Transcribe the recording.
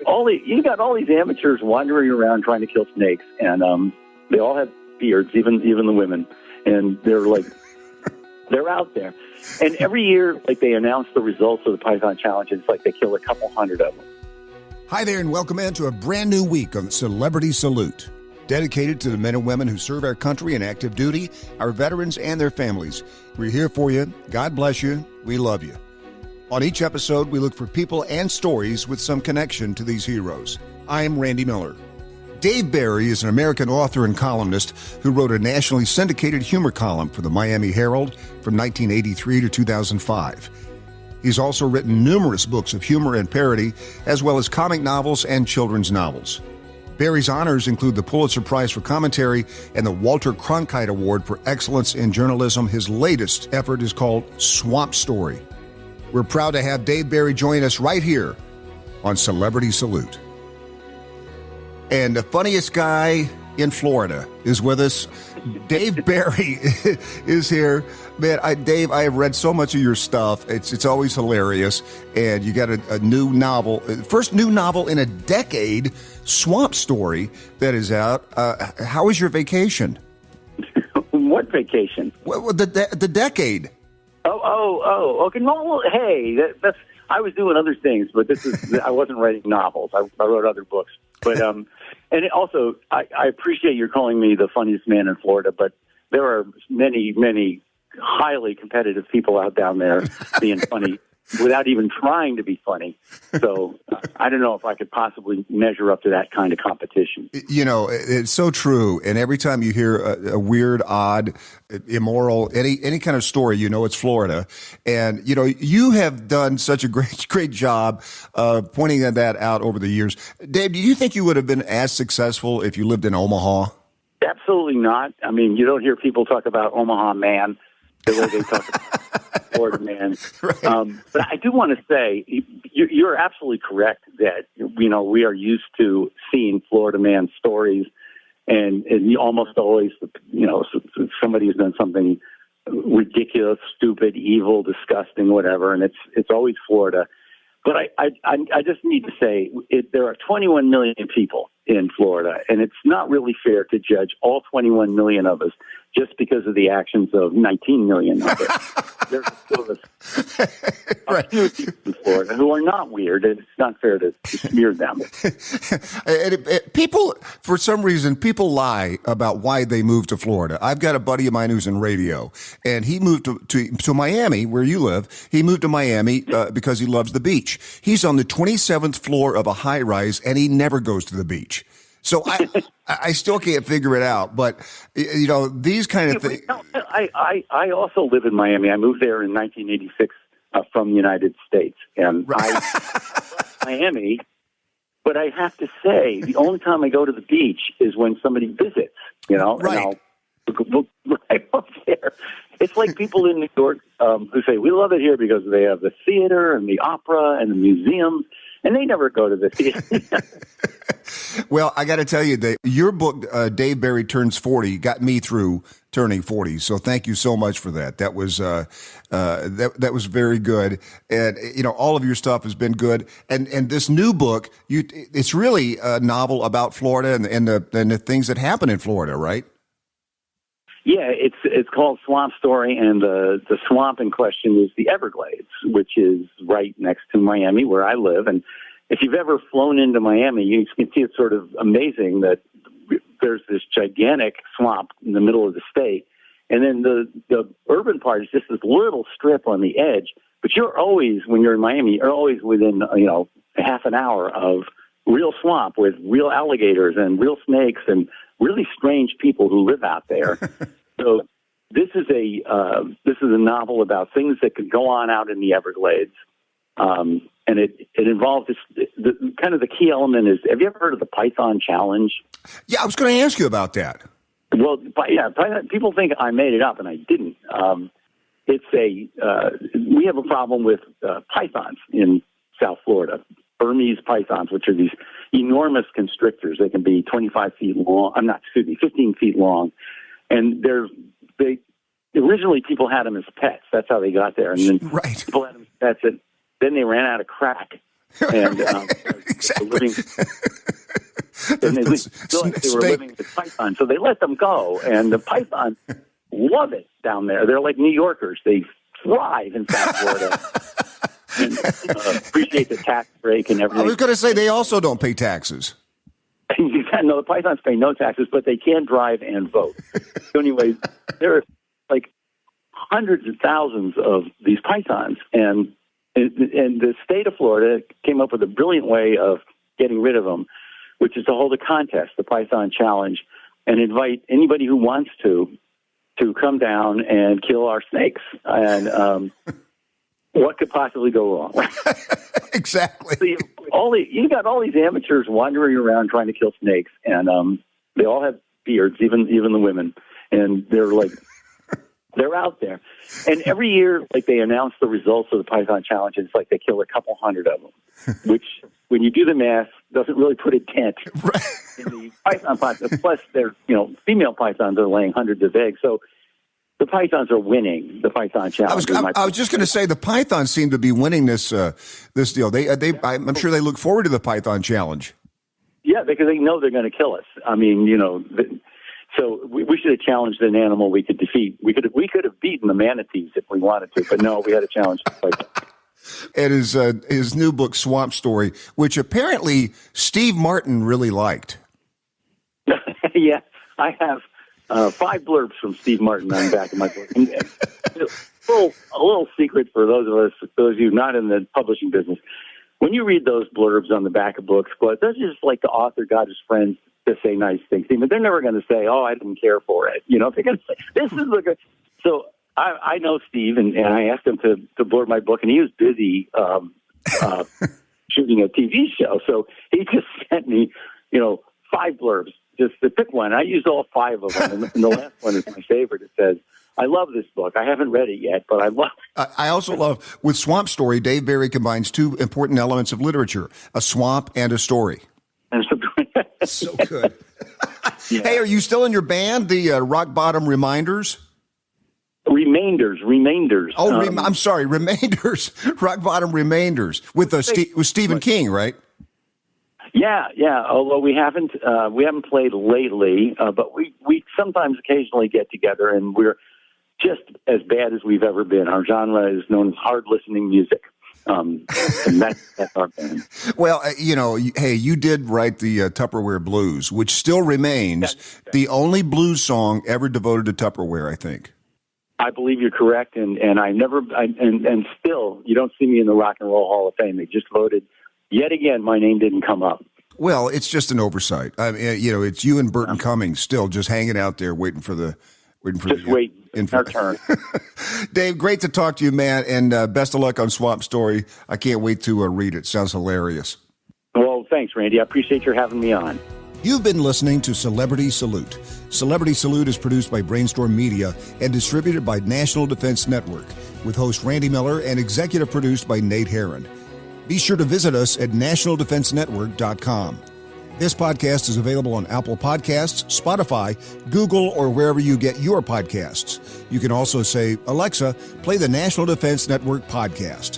you got all these amateurs wandering around trying to kill snakes, and they all have beards, even the women, and they're out there. And every year, like, they announce the results of the Python Challenge, and it's like they kill a couple hundred of them. Hi there, and welcome into a brand new week of Celebrity Salute, dedicated to the men and women who serve our country in active duty, our veterans and their families. We're here for you. God bless you. We love you. On each episode, we look for people and stories with some connection to these heroes. I am Randy Miller. Dave Barry is an American author and columnist who wrote a nationally syndicated humor column for the Miami Herald from 1983 to 2005. He's also written numerous books of humor and parody, as well as comic novels and children's novels. Barry's honors include the Pulitzer Prize for Commentary and the Walter Cronkite Award for Excellence in Journalism. His latest effort is called Swamp Story. We're proud to have Dave Barry join us right here on Celebrity Salute. And the funniest guy in Florida is with us. Dave Barry is here. Man, Dave, I have read so much of your stuff. It's always hilarious. And you got a new novel, first new novel in a decade, Swamp Story, that is out. How was your vacation? What vacation? Well, the decade. Oh, okay. No, well, hey, that's. I was doing other things, but I wasn't writing novels. I wrote other books. But and also, I appreciate you calling me the funniest man in Florida, but there are many, many highly competitive people out down there being funny without even trying to be funny. So I don't know if I could possibly measure up to that kind of competition. You know, it's so true. And every time you hear a weird, odd, immoral, any kind of story, you know it's Florida. And, you know, you have done such a great job pointing that out over the years. Dave, do you think you would have been as successful if you lived in Omaha? Absolutely not. I mean, you don't hear people talk about Omaha man the way they talk about Florida man. Right. But I do want to say you're absolutely correct that, you know, we are used to seeing Florida man stories, and almost always, you know, somebody has done something ridiculous, stupid, evil, disgusting, whatever, and it's always Florida. But I just need to say there are 21 million people in Florida, and it's not really fair to judge all 21 million of us just because of the actions of 19 million of us. There's still a few people in Florida who are not weird, and it's not fair to smear them. People, for some reason, people lie about why they moved to Florida. I've got a buddy of mine who's in radio, and he moved to Miami, where you live. He moved to Miami because he loves the beach. He's on the 27th floor of a high-rise, and he never goes to the beach. So I still can't figure it out. But, you know, these kind of things. I also live in Miami. I moved there in 1986 from the United States. And I love Miami. But I have to say, the only time I go to the beach is when somebody visits, you know. Right. And I'll look right up there. It's like people in New York who say, we love it here because they have the theater and the opera and the museums. And they never go to the theater. Well, I got to tell you that your book, Dave Barry Turns 40, got me through turning 40. So thank you so much for that. That was that was very good. And you know, all of your stuff has been good. And this new book, it's really a novel about Florida and the things that happen in Florida, right? Yeah, it's called Swamp Story, and the swamp in question is the Everglades, which is right next to Miami, where I live. And if you've ever flown into Miami, you can see it's sort of amazing that there's this gigantic swamp in the middle of the state, and then the urban part is just this little strip on the edge. But you're always, when you're in Miami, you're always within a half an hour of real swamp with real alligators and real snakes and really strange people who live out there. So this is a novel about things that could go on out in the Everglades, and it involves the key element is. Have you ever heard of the Python Challenge? Yeah, I was going to ask you about that. Well, people think I made it up, and I didn't. We have a problem with pythons in South Florida. Burmese pythons, which are these enormous constrictors. They can be 25 feet long. 15 feet long. And originally people had them as pets. That's how they got there. And then right. people had them as pets. And then they ran out of crack. And exactly. And they were living with pythons, so they let them go. And the pythons love it down there. They're like New Yorkers. They thrive in South Florida. And, appreciate the tax break and everything. I was going to say they also don't pay taxes. No, the pythons pay no taxes, but they can drive and vote. So anyway, there are like hundreds of thousands of these pythons, and the state of Florida came up with a brilliant way of getting rid of them, which is to hold a contest, the Python Challenge, and invite anybody who wants to come down and kill our snakes. And what could possibly go wrong? Exactly. So you got all these amateurs wandering around trying to kill snakes, and they all have beards, even the women, and they're out there. And every year, like, they announce the results of the Python Challenge, and it's like they kill a couple hundred of them, which, when you do the math, doesn't really put a dent in the python population. Plus, female pythons are laying hundreds of eggs, so the pythons are winning the Python Challenge. I was just going to say the pythons seem to be winning this deal. I'm sure they look forward to the Python Challenge. Yeah, because they know they're going to kill us. I mean, so we should have challenged an animal we could defeat. We could have beaten the manatees if we wanted to, but no, we had to challenge the python. And his new book, Swamp Story, which apparently Steve Martin really liked. Yeah, I have 5 blurbs from Steve Martin on the back of my book. And a little secret for those of you not in the publishing business. When you read those blurbs on the back of books, but those are just like the author got his friends to say nice things. But they're never going to say, "Oh, I didn't care for it." They're going to say, "This is a good." So I know Steve, and I asked him to blurb my book, and he was busy shooting a TV show, so he just sent me, 5 blurbs. Just to pick one. I used all 5 of them, and the last one is my favorite. It says, "I love this book. I haven't read it yet, but I love it." I also love, with Swamp Story, Dave Barry combines 2 important elements of literature, a swamp and a story. So good. Yeah. Hey, are you still in your band, the Rock Bottom Reminders? Remainders. Oh, I'm sorry, Remainders. Rock Bottom Remainders with Stephen King, right? Yeah. Although we haven't played lately, but we sometimes occasionally get together, and we're just as bad as we've ever been. Our genre is known as hard listening music, and that's our band. Well, hey, you did write the Tupperware Blues, which still remains the only blues song ever devoted to Tupperware, I think. I believe you're correct, and still you don't see me in the Rock and Roll Hall of Fame. They just voted. Yet again, my name didn't come up. Well, it's just an oversight. I mean, it's you and Burton Cummings still just hanging out there waiting for our turn. Dave, great to talk to you, man, and best of luck on Swamp Story. I can't wait to read it. Sounds hilarious. Well, thanks, Randy. I appreciate your having me on. You've been listening to Celebrity Salute. Celebrity Salute is produced by Brainstorm Media and distributed by National Defense Network, with host Randy Miller and executive produced by Nate Herron. Be sure to visit us at nationaldefensenetwork.com. This podcast is available on Apple Podcasts, Spotify, Google, or wherever you get your podcasts. You can also say, "Alexa, play the National Defense Network podcast."